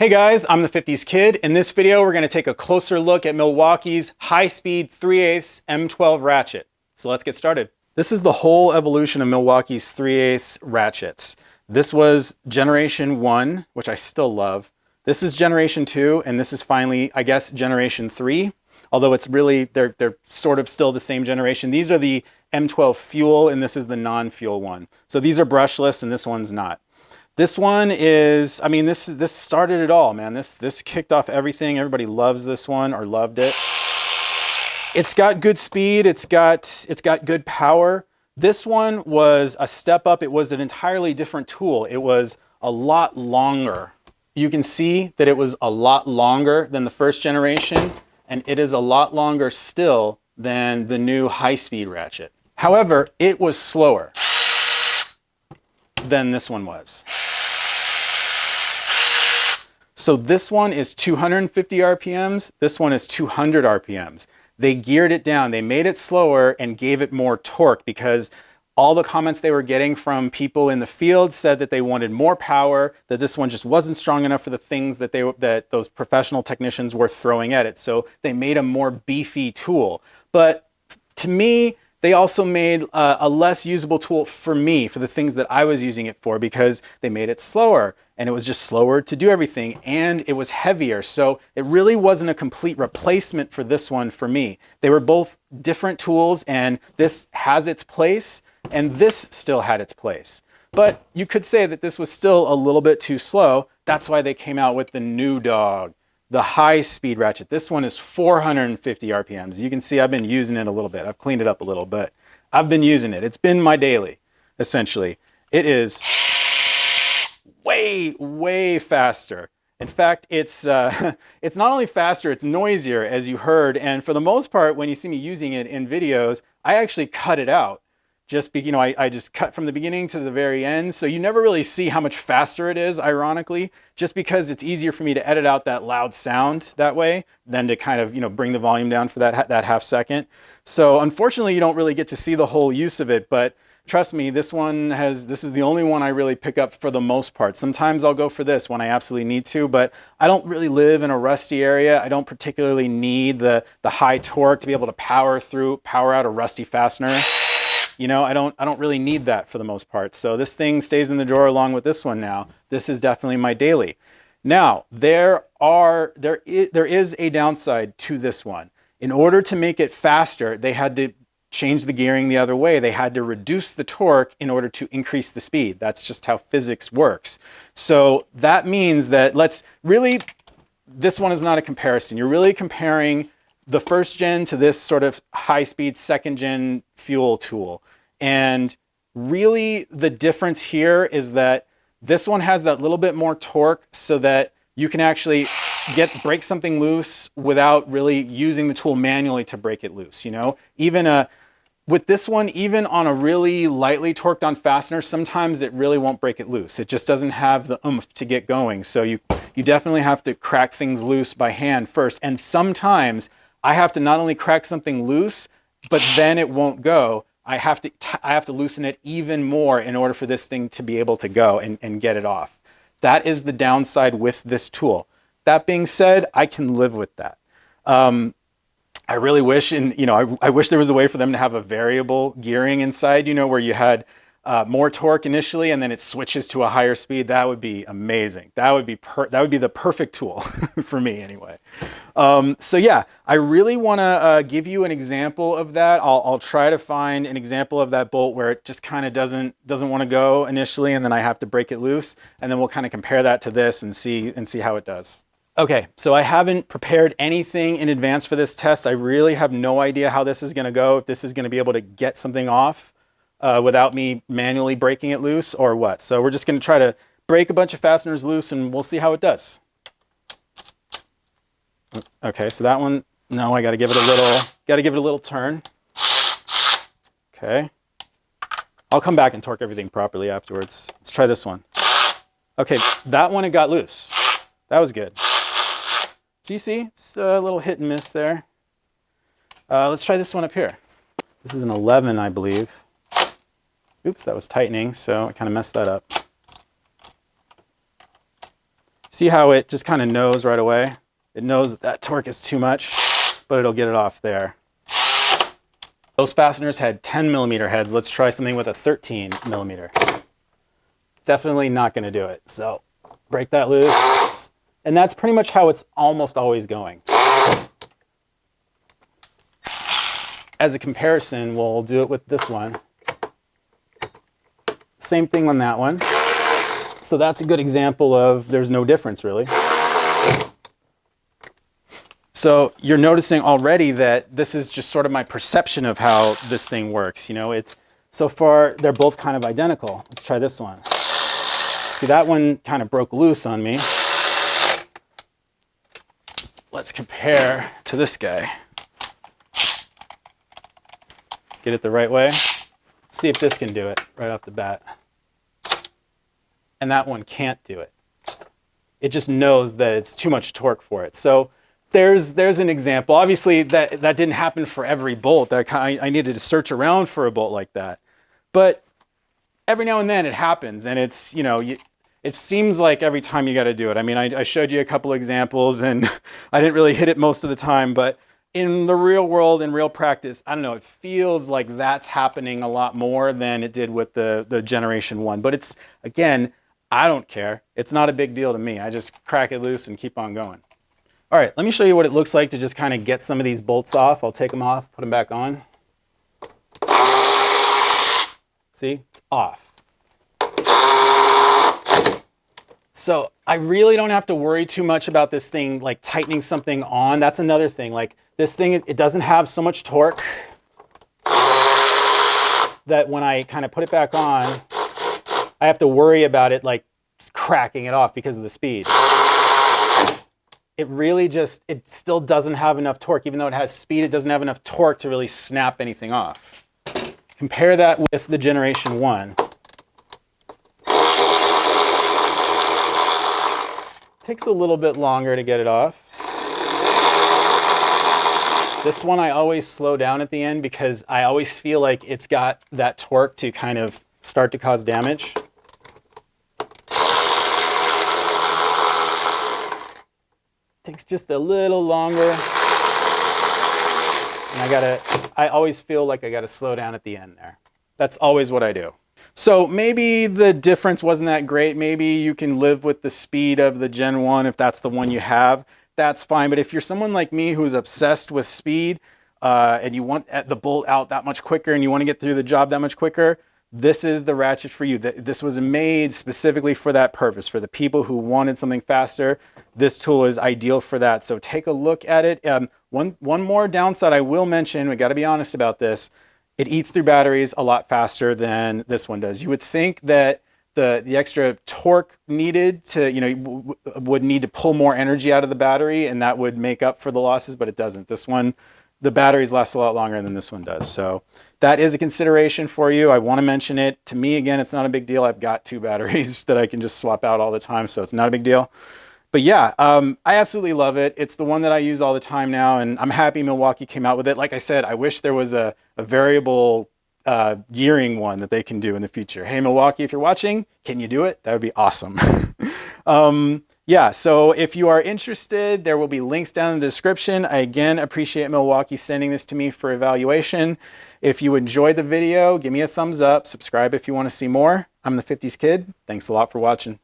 Hey guys, I'm the 50s Kid. In this video, we're going to take a closer look at Milwaukee's high-speed 3/8 M12 ratchet. So let's get started. This is the whole evolution of Milwaukee's 3/8 ratchets. This was generation 1, which I still love. This is generation 2, and this is finally, I guess, generation 3. Although it's really, they're sort of still the same generation. These are the M12 fuel, and this is the non-fuel one. So these are brushless, and this one's not. This one is, I mean, this started it all, man. This kicked off everything. Everybody loves this one or loved it. It's got good speed. It's got good power. This one was a step up. It was an entirely different tool. It was a lot longer. You can see that it was a lot longer than the first generation, and it is a lot longer still than the new high-speed ratchet. However, it was slower than this one was. So this one is 250 RPMs, this one is 200 RPMs. They geared it down, they made it slower and gave it more torque because all the comments they were getting from people in the field said that they wanted more power, that this one just wasn't strong enough for the things that those professional technicians were throwing at it. So they made a more beefy tool. But to me, they also made a less usable tool for me, for the things that I was using it for, because they made it slower and it was just slower to do everything and it was heavier. So it really wasn't a complete replacement for this one for me. They were both different tools and this has its place and this still had its place. But you could say that this was still a little bit too slow. That's why they came out with the new dog, the high-speed ratchet. This one is 450 RPMs. You can see I've been using it a little bit. I've cleaned it up a little, but I've been using it. It's been my daily, essentially. It is way, way faster. In fact, it's not only faster, it's noisier, as you heard. And for the most part, when you see me using it in videos, I actually cut it out. I just cut from the beginning to the very end. So you never really see how much faster it is, ironically, just because it's easier for me to edit out that loud sound that way than to kind of, bring the volume down for that half second. So unfortunately, you don't really get to see the whole use of it, but trust me, this is the only one I really pick up for the most part. Sometimes I'll go for this when I absolutely need to, but I don't really live in a rusty area. I don't particularly need the high torque to be able to power out a rusty fastener. I don't really need that for the most part. So this thing stays in the drawer along with this one now. This is definitely my daily. Now, there is a downside to this one. In order to make it faster, they had to change the gearing the other way. They had to reduce the torque in order to increase the speed. That's just how physics works. So that means that this one is not a comparison. You're really comparing the first gen to this sort of high-speed second gen fuel tool. And really the difference here is that this one has that little bit more torque so that you can actually break something loose without really using the tool manually to break it loose. With this one, even on a really lightly torqued on fastener, sometimes it really won't break it loose. It just doesn't have the oomph to get going. So you definitely have to crack things loose by hand first. And sometimes I have to not only crack something loose, but then it won't go. I have to loosen it even more in order for this thing to be able to go and get it off. That is the downside with this tool. That being said, I can live with that. I really wish, I wish there was a way for them to have a variable gearing inside, where you had more torque initially and then it switches to a higher speed. That would be amazing. That would be the perfect tool for me anyway. So yeah, I really want to give you an example of that. I'll try to find an example of that bolt where it just kind of doesn't want to go initially and then I have to break it loose, and then we'll kind of compare that to this and see how it does. Okay, so I haven't prepared anything in advance for this test. I really have no idea how this is going to go, if this is going to be able to get something off without me manually breaking it loose or what. So we're just going to try to break a bunch of fasteners loose and we'll see how it does. Okay, so that one, no, I got to give it a little turn. Okay. I'll come back and torque everything properly afterwards. Let's try this one. Okay, that one, it got loose. That was good. So you see, it's a little hit and miss there. Let's try this one up here. This is an 11, I believe. Oops, that was tightening, so I kind of messed that up. See how it just kind of knows right away? It knows that that torque is too much, but it'll get it off there. Those fasteners had 10 millimeter heads. Let's try something with a 13 millimeter. Definitely not going to do it. So break that loose. And that's pretty much how it's almost always going. As a comparison, we'll do it with this one. Same thing on that one. So that's a good example of there's no difference really. So you're noticing already that this is just sort of my perception of how this thing works. You know, it's so far they're both kind of identical. Let's try this one. See, that one kind of broke loose on me. Let's compare to this guy. Get it the right way. See if this can do it right off the bat. And that one can't do it. It just knows that it's too much torque for it. So there's an example. Obviously, that didn't happen for every bolt. I needed to search around for a bolt like that. But every now and then it happens, and it's, you know, it seems like every time you got to do it. I mean, I showed you a couple examples, and I didn't really hit it most of the time, but in the real world, in real practice, I don't know, it feels like that's happening a lot more than it did with the Generation 1. But it's, again, I don't care. It's not a big deal to me. I just crack it loose and keep on going. All right, let me show you what it looks like to just kind of get some of these bolts off. I'll take them off, put them back on. See, it's off. So I really don't have to worry too much about this thing like tightening something on. That's another thing. Like this thing, it doesn't have so much torque that when I kind of put it back on, I have to worry about it like cracking it off because of the speed. It really just, it still doesn't have enough torque. Even though it has speed, it doesn't have enough torque to really snap anything off. Compare that with the Generation 1. Takes a little bit longer to get it off. This one I always slow down at the end because I always feel like it's got that torque to kind of start to cause damage. Takes just a little longer. And I always feel like I gotta slow down at the end there. That's always what I do. So maybe the difference wasn't that great. Maybe you can live with the speed of the Gen 1 if that's the one you have. That's fine. But if you're someone like me who's obsessed with speed and you want the bolt out that much quicker and you want to get through the job that much quicker, this is the ratchet for you. This was made specifically for that purpose. For the people who wanted something faster, this tool is ideal for that. So take a look at it. One more downside I will mention, we got to be honest about this. It eats through batteries a lot faster than this one does. You would think that the extra torque needed to, you know, would need to pull more energy out of the battery and that would make up for the losses, but it doesn't. This one, the batteries last a lot longer than this one does. So that is a consideration for you. I want to mention it. To me, again, it's not a big deal. I've got 2 batteries that I can just swap out all the time, so it's not a big deal. But yeah, I absolutely love it. It's the one that I use all the time now, and I'm happy Milwaukee came out with it. Like I said, I wish there was a variable gearing one that they can do in the future. Hey, Milwaukee, if you're watching, can you do it? That would be awesome. Yeah, so if you are interested, there will be links down in the description. I again appreciate Milwaukee sending this to me for evaluation. If you enjoyed the video, give me a thumbs up. Subscribe if you want to see more. I'm the 50s Kid. Thanks a lot for watching.